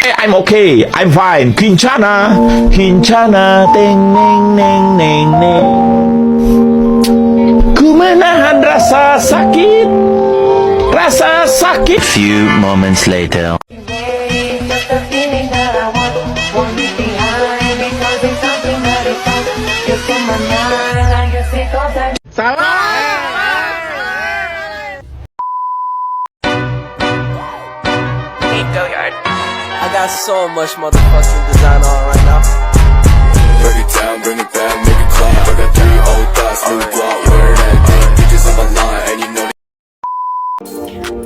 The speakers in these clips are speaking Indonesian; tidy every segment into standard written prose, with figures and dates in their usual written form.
I'm okay, I'm fine. Kincana, kincana, teng neng neng neng neng. Ku menahan rasa sakit, rasa sakit. Few moments later. I got so much motherfucking design on right now. Break it down, bring it back, make it clap. I got 3 old thoughts, new block, where that thing. Bitches on my line, and you know.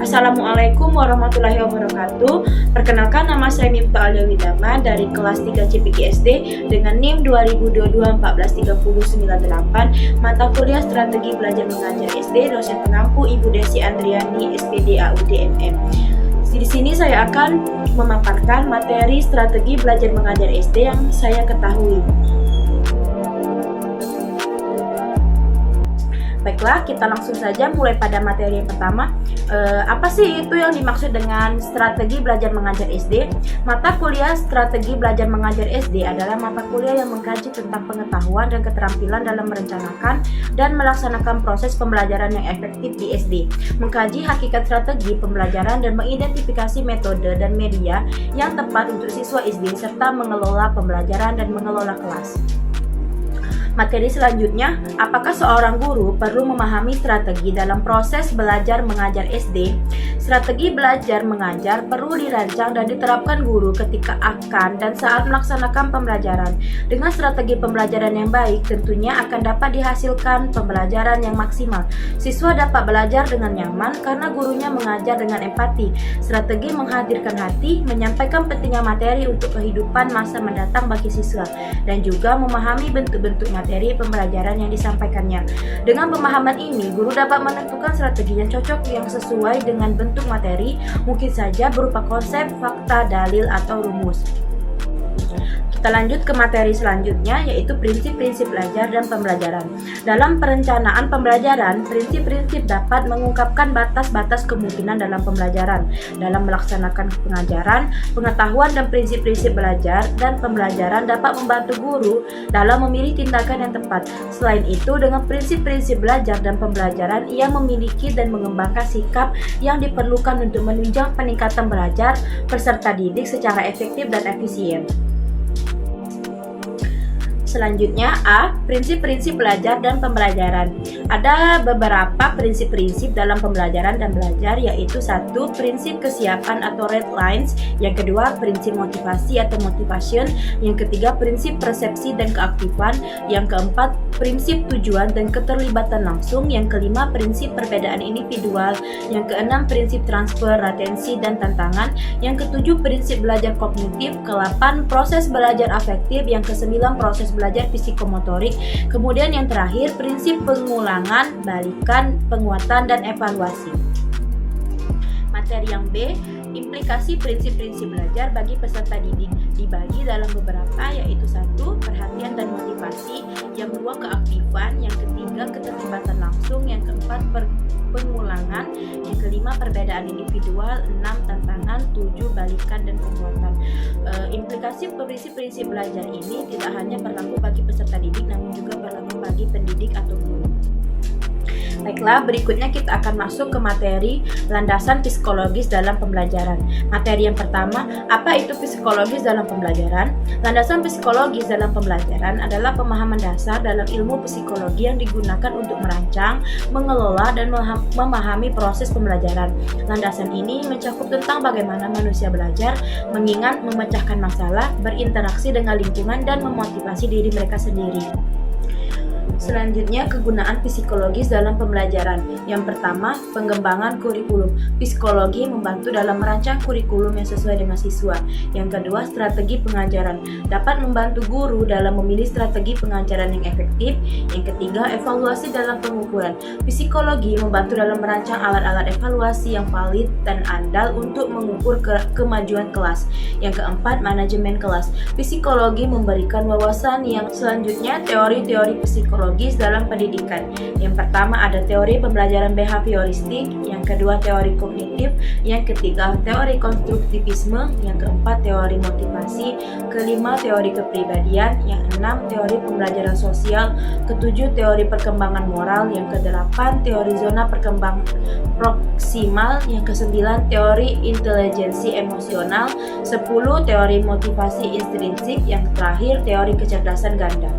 Assalamualaikum warahmatullahi wabarakatuh. Perkenalkan, nama saya Miftah Alia Widama dari kelas 3 CPG SD dengan NIM 2022-143098, mata kuliah Strategi Belajar Mengajar SD, dosen pengampu Ibu Desi Andriani, SPD AUD MM. Di sini saya akan memaparkan materi Strategi Belajar Mengajar SD yang saya ketahui. Baiklah, kita langsung saja mulai pada materi yang pertama. Apa sih itu yang dimaksud dengan strategi belajar mengajar SD? Mata kuliah strategi belajar mengajar SD adalah mata kuliah yang mengkaji tentang pengetahuan dan keterampilan dalam merencanakan dan melaksanakan proses pembelajaran yang efektif di SD, mengkaji hakikat strategi pembelajaran dan mengidentifikasi metode dan media yang tepat untuk siswa SD, serta mengelola pembelajaran dan mengelola kelas. Materi selanjutnya, apakah seorang guru perlu memahami strategi dalam proses belajar mengajar SD? Strategi belajar mengajar perlu dirancang dan diterapkan guru ketika akan dan saat melaksanakan pembelajaran. Dengan strategi pembelajaran yang baik, tentunya akan dapat dihasilkan pembelajaran yang maksimal. Siswa dapat belajar dengan nyaman karena gurunya mengajar dengan empati. Strategi menghadirkan hati, menyampaikan pentingnya materi untuk kehidupan masa mendatang bagi siswa, dan juga memahami bentuk-bentuk materi pembelajaran yang disampaikannya. Dengan pemahaman ini, guru dapat menentukan strategi yang cocok yang sesuai dengan bentuk materi, mungkin saja berupa konsep, fakta, dalil, atau rumus. Kita lanjut ke materi selanjutnya, yaitu prinsip-prinsip belajar dan pembelajaran. Dalam perencanaan pembelajaran, prinsip-prinsip dapat mengungkapkan batas-batas kemungkinan dalam pembelajaran. Dalam melaksanakan pengajaran, pengetahuan dan prinsip-prinsip belajar dan pembelajaran dapat membantu guru dalam memilih tindakan yang tepat. Selain itu, dengan prinsip-prinsip belajar dan pembelajaran, ia memiliki dan mengembangkan sikap yang diperlukan untuk menunjang peningkatan belajar peserta didik secara efektif dan efisien. Selanjutnya, A. Prinsip-prinsip belajar dan pembelajaran. Ada beberapa prinsip-prinsip dalam pembelajaran dan belajar, yaitu 1. Prinsip kesiapan atau red lines. Yang kedua, prinsip motivasi atau motivation. Yang ketiga, prinsip persepsi dan keaktifan. Yang keempat, prinsip tujuan dan keterlibatan langsung. Yang kelima, prinsip perbedaan individual. Yang keenam, prinsip transfer, retensi, dan tantangan. Yang ketujuh, prinsip belajar kognitif. Ke-8, proses belajar afektif. Yang ke-9, proses belajar psikomotorik. Kemudian yang terakhir, prinsip pengulangan, balikan, penguatan, dan evaluasi. Materi yang B, implikasi prinsip-prinsip belajar bagi peserta didik, dibagi dalam beberapa, yaitu 1. Perhatian dan motivasi. Yang kedua, keaktifan. Yang ketiga, keterlibatan langsung. Yang keempat, pengulangan. Yang kelima, perbedaan individual. 6. Tantangan. 7. Balikan dan penguatan. Implikasi prinsip-prinsip belajar ini tidak hanya berlaku bagi peserta didik, namun juga berlaku bagi pendidik atau guru. Baiklah, berikutnya kita akan masuk ke materi landasan psikologis dalam pembelajaran. Materi yang pertama, apa itu psikologis dalam pembelajaran? Landasan psikologis dalam pembelajaran adalah pemahaman dasar dalam ilmu psikologi yang digunakan untuk merancang, mengelola, dan memahami proses pembelajaran. Landasan ini mencakup tentang bagaimana manusia belajar, mengingat, memecahkan masalah, berinteraksi dengan lingkungan, dan memotivasi diri mereka sendiri. Selanjutnya, kegunaan psikologis dalam pembelajaran. Yang pertama, pengembangan kurikulum. Psikologi membantu dalam merancang kurikulum yang sesuai dengan siswa. Yang kedua, strategi pengajaran. Dapat membantu guru dalam memilih strategi pengajaran yang efektif. Yang ketiga, evaluasi dalam pengukuran. Psikologi membantu dalam merancang alat-alat evaluasi yang valid dan andal untuk mengukur kemajuan kelas. Yang keempat, manajemen kelas. Psikologi memberikan wawasan yang selanjutnya, teori-teori psikologi psikologis dalam pendidikan. Yang pertama ada teori pembelajaran behavioristik, yang kedua teori kognitif, yang ketiga teori konstruktivisme, yang keempat teori motivasi, kelima teori kepribadian, yang enam teori pembelajaran sosial, ketujuh teori perkembangan moral, yang kedelapan teori zona perkembangan proksimal, yang kesembilan teori intelijensi emosional, 10 teori motivasi intrinsik, yang terakhir teori kecerdasan ganda.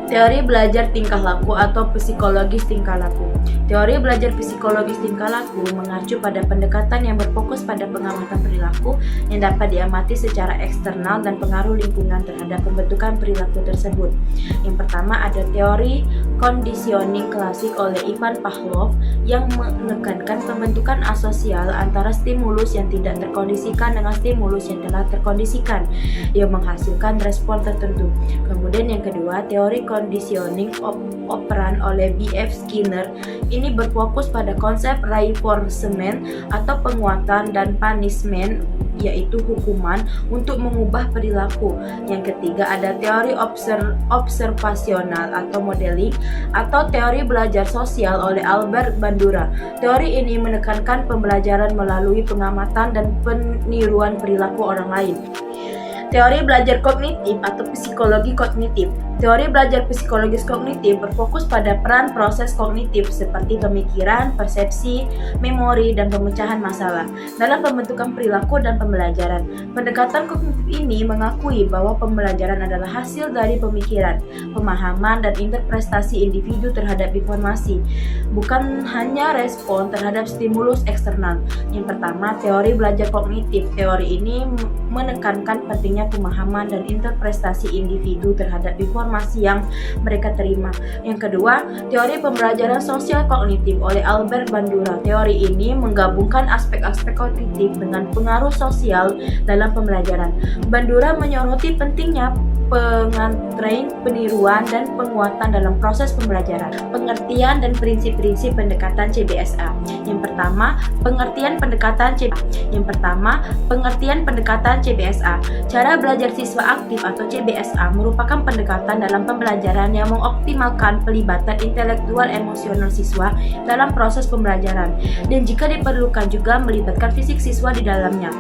Teori belajar tingkah laku atau psikologis tingkah laku. Teori belajar psikologis tingkah laku mengacu pada pendekatan yang berfokus pada pengamatan perilaku yang dapat diamati secara eksternal dan pengaruh lingkungan terhadap pembentukan perilaku tersebut. Yang pertama ada teori conditioning klasik oleh Ivan Pavlov yang menekankan pembentukan asosial antara stimulus yang tidak terkondisikan dengan stimulus yang telah terkondisikan yang menghasilkan respon tertentu. Kemudian yang kedua, teori conditioning operan oleh B.F. Skinner ini berfokus pada konsep reinforcement atau penguatan dan punishment, yaitu hukuman untuk mengubah perilaku. Yang ketiga ada teori observasional atau modeling atau teori belajar sosial oleh Albert Bandura. Teori ini menekankan pembelajaran melalui pengamatan dan peniruan perilaku orang lain. Teori belajar kognitif atau psikologi kognitif. Teori belajar psikologis kognitif berfokus pada peran proses kognitif seperti pemikiran, persepsi, memori, dan pemecahan masalah dalam pembentukan perilaku dan pembelajaran. Pendekatan kognitif ini mengakui bahwa pembelajaran adalah hasil dari pemikiran, pemahaman, dan interpretasi individu terhadap informasi, bukan hanya respon terhadap stimulus eksternal. Yang pertama, teori belajar kognitif. Teori ini menekankan pentingnya pemahaman dan interpretasi individu terhadap informasi yang mereka terima. Yang kedua, teori pembelajaran sosial kognitif oleh Albert Bandura. Teori ini menggabungkan aspek-aspek kognitif dengan pengaruh sosial dalam pembelajaran. Bandura menyoroti pentingnya pengantrain, peniruan, dan penguatan dalam proses pembelajaran. Pengertian dan prinsip-prinsip pendekatan CBSA. Yang pertama, pengertian pendekatan CBSA. Cara belajar siswa aktif atau CBSA merupakan pendekatan dalam pembelajaran yang mengoptimalkan pelibatan intelektual emosional siswa dalam proses pembelajaran, dan jika diperlukan juga melibatkan fisik siswa di dalamnya.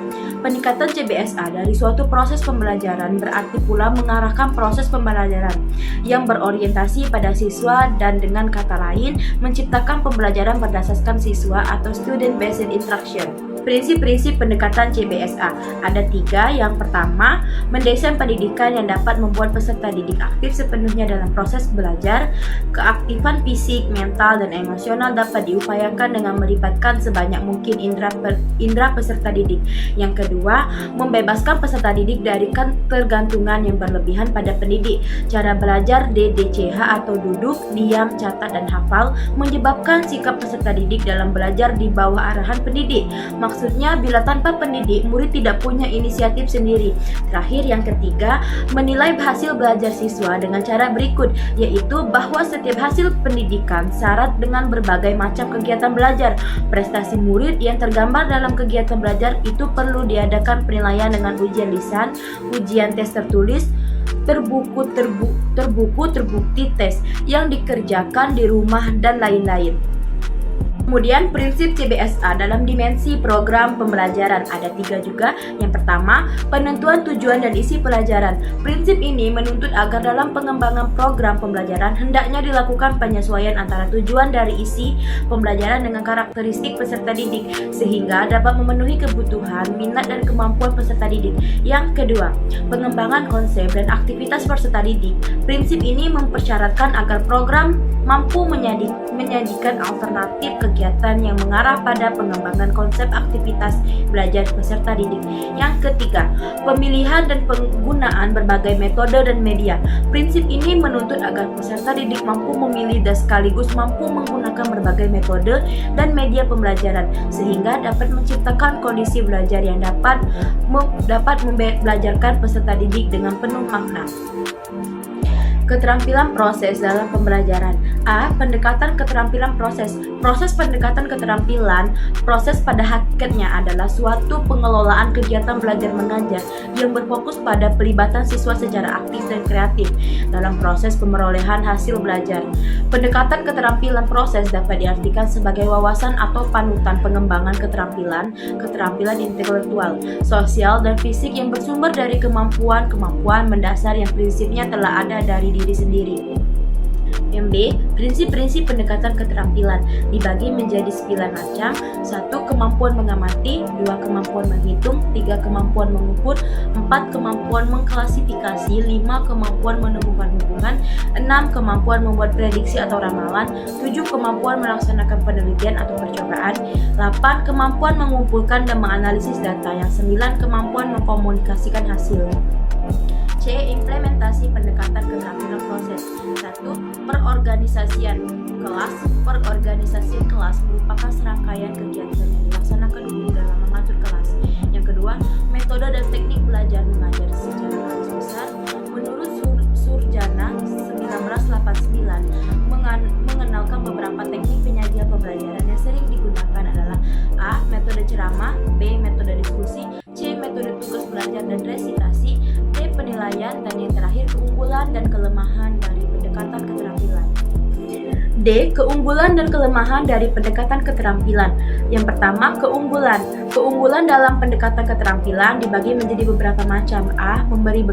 Peningkatan CBSA dari suatu proses pembelajaran berarti pula mengarahkan proses pembelajaran yang berorientasi pada siswa dan dengan kata lain menciptakan pembelajaran berdasarkan siswa atau student-based instruction. Prinsip-prinsip pendekatan CBSA ada 3. Yang pertama, mendesain pendidikan yang dapat membuat peserta didik aktif sepenuhnya dalam proses belajar. Keaktifan fisik, mental, dan emosional dapat diupayakan dengan melibatkan sebanyak mungkin indera peserta didik. Yang kedua, membebaskan peserta didik dari ketergantungan yang berlebihan pada pendidik. Cara belajar DDCH atau duduk, diam, catat, dan hafal menyebabkan sikap peserta didik dalam belajar di bawah arahan pendidik. Maksudnya, bila tanpa pendidik, murid tidak punya inisiatif sendiri. Terakhir, yang ketiga, menilai hasil belajar siswa dengan cara berikut, yaitu bahwa setiap hasil pendidikan syarat dengan berbagai macam kegiatan belajar. Prestasi murid yang tergambar dalam kegiatan belajar itu perlu diadakan penilaian dengan ujian lisan, ujian tes tertulis, terbukti tes yang dikerjakan di rumah, dan lain-lain. Kemudian prinsip CBSA dalam dimensi program pembelajaran ada 3 juga. Yang pertama, penentuan tujuan dan isi pelajaran. Prinsip ini menuntut agar dalam pengembangan program pembelajaran hendaknya dilakukan penyesuaian antara tujuan dari isi pembelajaran dengan karakteristik peserta didik sehingga dapat memenuhi kebutuhan, minat, dan kemampuan peserta didik. Yang kedua, pengembangan konsep dan aktivitas peserta didik. Prinsip ini mempersyaratkan agar program mampu menyajikan alternatif kegiatan yang mengarah pada pengembangan konsep aktivitas belajar peserta didik. Yang ketiga, pemilihan dan penggunaan berbagai metode dan media. Prinsip ini menuntut agar peserta didik mampu memilih dan sekaligus mampu menggunakan berbagai metode dan media pembelajaran sehingga dapat menciptakan kondisi belajar yang dapat membelajarkan peserta didik dengan penuh makna. Keterampilan proses dalam pembelajaran. A. Pendekatan keterampilan proses. Proses pendekatan keterampilan proses pada hakikatnya adalah suatu pengelolaan kegiatan belajar mengajar yang berfokus pada pelibatan siswa secara aktif dan kreatif dalam proses pemerolehan hasil belajar. Pendekatan keterampilan proses dapat diartikan sebagai wawasan atau panutan pengembangan keterampilan intelektual, sosial, dan fisik yang bersumber dari kemampuan mendasar yang prinsipnya telah ada dari diri sendiri. Yang B, prinsip-prinsip pendekatan keterampilan dibagi menjadi 9 macam. 1. Kemampuan mengamati. 2. Kemampuan menghitung. 3. Kemampuan mengukur. 4. Kemampuan mengklasifikasi. 5. Kemampuan menemukan hubungan. 6. Kemampuan membuat prediksi atau ramalan. 7. Kemampuan melaksanakan penelitian atau percobaan. 8. Kemampuan mengumpulkan dan menganalisis data. Yang 9. Kemampuan mengkomunikasikan hasil. C. Implementasi pendekatan keterampilan proses. 1. Perorganisasian kelas. Perorganisasian kelas merupakan serangkaian kegiatan yang dilaksanakan guru dalam mengatur kelas. Yang kedua, metode dan teknik belajar mengajar secara garis besar. Menurut Surjana 1989, mengenalkan beberapa teknik penyajian pembelajaran yang sering digunakan adalah A. Metode ceramah. B. Metode diskusi. C. Metode tugas belajar dan resitasi. D. Penilaian. Dan yang terakhir, keunggulan dan kelemahan dari pendekatan keterampilan. D. Keunggulan dan kelemahan dari pendekatan keterampilan. Yang pertama, keunggulan. Keunggulan dalam pendekatan keterampilan dibagi menjadi beberapa macam. A. Memberi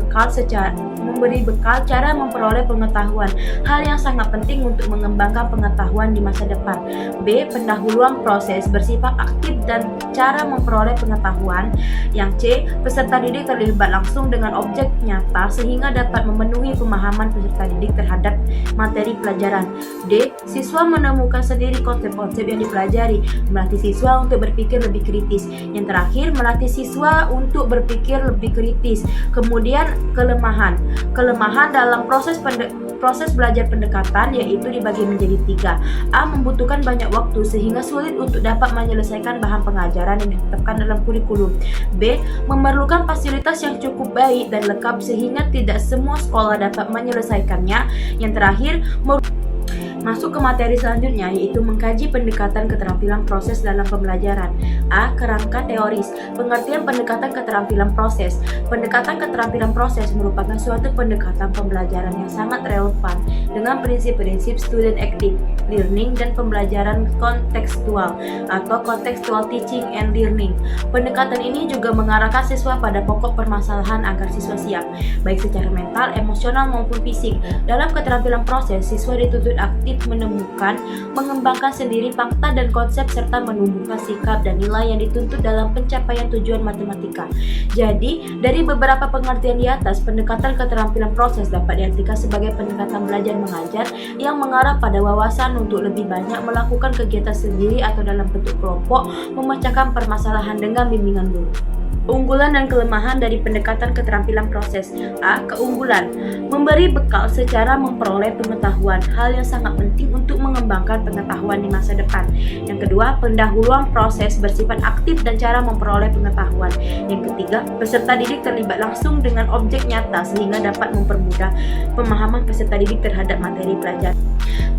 bekal cara memperoleh pengetahuan, hal yang sangat penting untuk mengembangkan pengetahuan di masa depan. B. Pendahuluan proses bersifat aktif dan cara memperoleh pengetahuan. Yang C. Peserta didik terlibat langsung dengan objek nyata sehingga dapat memenuhi pemahaman peserta didik terhadap materi pelajaran. D. Siswa menemukan sendiri konsep-konsep yang dipelajari, melatih siswa untuk berpikir lebih kritis. Yang terakhir, melatih siswa untuk berpikir lebih kritis. Kemudian kelemahan. Kelemahan dalam proses belajar pendekatan yaitu dibagi menjadi 3. A. Membutuhkan banyak waktu sehingga sulit untuk dapat menyelesaikan bahan pengajaran yang ditetapkan dalam kurikulum. B. Memerlukan fasilitas yang cukup baik dan lengkap sehingga tidak semua sekolah dapat menyelesaikannya. Yang terakhir, masuk ke materi selanjutnya yaitu mengkaji pendekatan keterampilan proses dalam pembelajaran. A. Kerangka teoris. Pengertian pendekatan keterampilan proses. Pendekatan keterampilan proses merupakan suatu pendekatan pembelajaran yang sangat relevan dengan prinsip-prinsip student active learning dan pembelajaran kontekstual atau contextual teaching and learning. Pendekatan ini juga mengarahkan siswa pada pokok permasalahan agar siswa siap, baik secara mental, emosional maupun fisik. Dalam keterampilan proses, siswa dituntut aktif menemukan, mengembangkan sendiri fakta dan konsep serta menumbuhkan sikap dan nilai yang dituntut dalam pencapaian tujuan matematika. Jadi, dari beberapa pengertian di atas, pendekatan keterampilan proses dapat diartikan sebagai pendekatan belajar mengajar yang mengarah pada wawasan untuk lebih banyak melakukan kegiatan sendiri atau dalam bentuk kelompok, memecahkan permasalahan dengan bimbingan guru. Keunggulan dan kelemahan dari pendekatan keterampilan proses. A. Keunggulan. Memberi bekal secara memperoleh pengetahuan, hal yang sangat penting untuk mengembangkan pengetahuan di masa depan. Yang kedua, pendahuluan proses bersifat aktif dan cara memperoleh pengetahuan. Yang ketiga, peserta didik terlibat langsung dengan objek nyata sehingga dapat mempermudah pemahaman peserta didik terhadap materi pelajaran.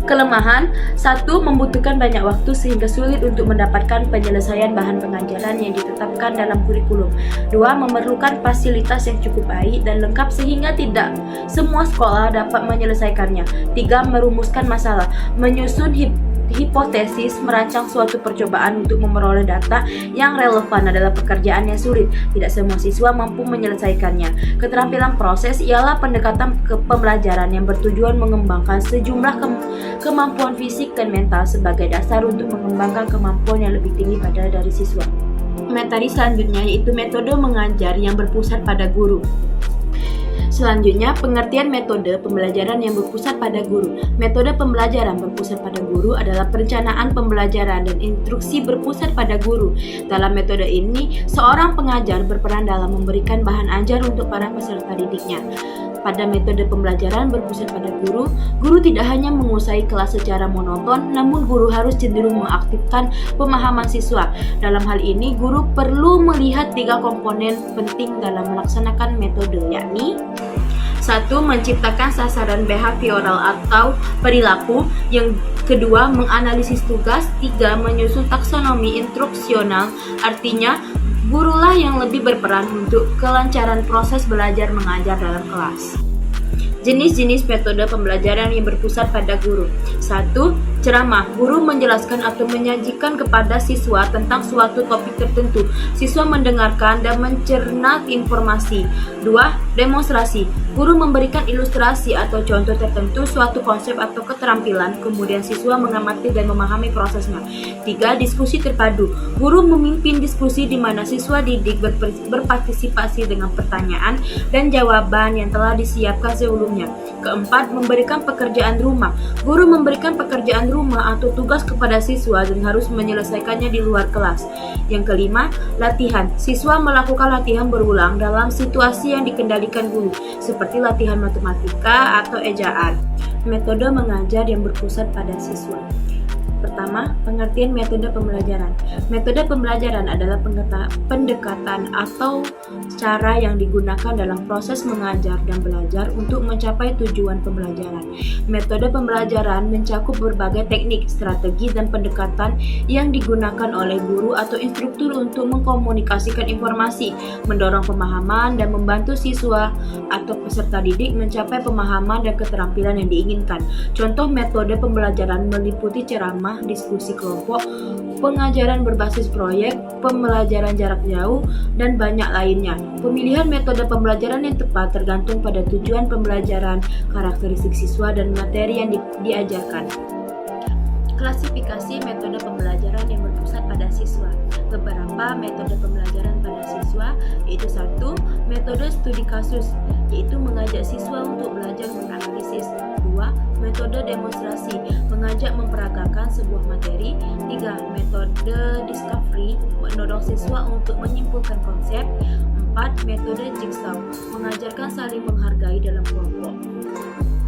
Kelemahan. 1. Membutuhkan banyak waktu sehingga sulit untuk mendapatkan penyelesaian bahan pengajaran yang ditetapkan dalam kurikulum. 2. Memerlukan fasilitas yang cukup baik dan lengkap sehingga tidak semua sekolah dapat menyelesaikannya. 3. Merumuskan masalah. Menyusun hipotesis, merancang suatu percobaan untuk memperoleh data yang relevan adalah pekerjaan yang sulit. Tidak semua siswa mampu menyelesaikannya. Keterampilan proses ialah pendekatan pembelajaran yang bertujuan mengembangkan sejumlah kemampuan fisik dan mental sebagai dasar untuk mengembangkan kemampuan yang lebih tinggi pada dari siswa. Materi selanjutnya yaitu metode mengajar yang berpusat pada guru. Selanjutnya, pengertian metode pembelajaran yang berpusat pada guru. Metode pembelajaran berpusat pada guru adalah perencanaan pembelajaran dan instruksi berpusat pada guru. Dalam metode ini, seorang pengajar berperan dalam memberikan bahan ajar untuk para peserta didiknya. Pada metode pembelajaran berpusat pada guru, guru tidak hanya menguasai kelas secara monoton, namun guru harus cenderung mengaktifkan pemahaman siswa. Dalam hal ini, guru perlu melihat 3 komponen penting dalam melaksanakan metode, yakni Satu, menciptakan sasaran behavioral atau perilaku. Yang kedua, menganalisis tugas. Tiga, menyusun taksonomi instruksional. Artinya, gurulah yang lebih berperan untuk kelancaran proses belajar mengajar dalam kelas. Jenis-jenis metode pembelajaran yang berpusat pada guru. 1. Ceramah. Guru menjelaskan atau menyajikan kepada siswa tentang suatu topik tertentu. Siswa mendengarkan dan mencerna informasi. 2. Demonstrasi. Guru memberikan ilustrasi atau contoh tertentu suatu konsep atau keterampilan, kemudian siswa mengamati dan memahami prosesnya. 3. Diskusi terpadu. Guru memimpin diskusi di mana siswa didik berpartisipasi dengan pertanyaan dan jawaban yang telah disiapkan sebelumnya. Keempat, memberikan pekerjaan rumah. Guru memberikan pekerjaan rumah atau tugas kepada siswa dan harus menyelesaikannya di luar kelas. Yang kelima, latihan. Siswa melakukan latihan berulang dalam situasi yang dikendalikan guru, seperti latihan matematika atau ejaan. Metode mengajar yang berpusat pada siswa. Pertama, pengertian metode pembelajaran. Metode pembelajaran adalah pendekatan atau cara yang digunakan dalam proses mengajar dan belajar untuk mencapai tujuan pembelajaran. Metode pembelajaran mencakup berbagai teknik, strategi, dan pendekatan yang digunakan oleh guru atau instruktur untuk mengkomunikasikan informasi, mendorong pemahaman, dan membantu siswa atau peserta didik mencapai pemahaman dan keterampilan yang diinginkan. Contoh metode pembelajaran meliputi ceramah, diskusi kelompok, pengajaran berbasis proyek, pembelajaran jarak jauh, dan banyak lainnya. Pemilihan metode pembelajaran yang tepat tergantung pada tujuan pembelajaran, karakteristik siswa, dan materi yang diajarkan. Klasifikasi metode pembelajaran yang berpusat pada siswa. Beberapa metode pembelajaran pada siswa yaitu 1. Metode studi kasus, yaitu mengajak siswa untuk belajar menganalisis. 2. Metode demonstrasi, mengajak memperagakan sebuah materi. 3. Metode discovery, mendorong siswa untuk menyimpulkan konsep. 4. Metode jigsaw, mengajarkan saling menghargai dalam kelompok.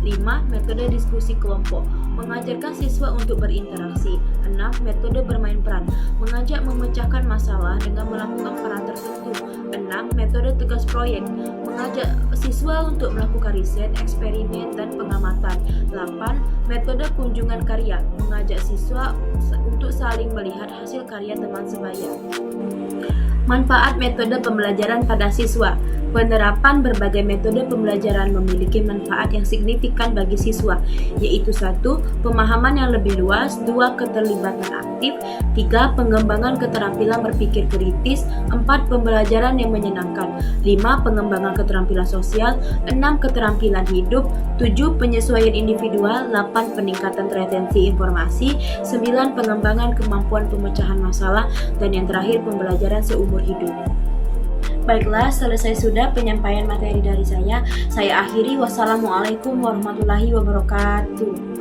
5. Metode diskusi kelompok, mengajarkan siswa untuk berinteraksi. 6. Metode bermain peran, mengajak memecahkan masalah dengan melakukan peran tertentu. 6. Metode tugas proyek, mengajak siswa untuk melakukan riset, eksperimen, dan pengamatan. 8. Metode kunjungan karya, mengajak siswa untuk saling melihat hasil karya teman sebaya. Manfaat metode pembelajaran pada siswa. Penerapan berbagai metode pembelajaran memiliki manfaat yang signifikan bagi siswa, yaitu 1. Pemahaman yang lebih luas. 2. Keterlibatan aktif. 3. Pengembangan keterampilan berpikir kritis. 4. Pembelajaran yang menyenangkan. 5. Pengembangan keterampilan sosial. 6. Keterampilan hidup. 7. Penyesuaian individual. 8. Peningkatan retensi informasi. 9. Pengembangan kemampuan pemecahan masalah. Dan yang terakhir, pembelajaran seumur hidup. Baiklah, selesai sudah penyampaian materi dari saya. Saya akhiri. Wassalamualaikum warahmatullahi wabarakatuh.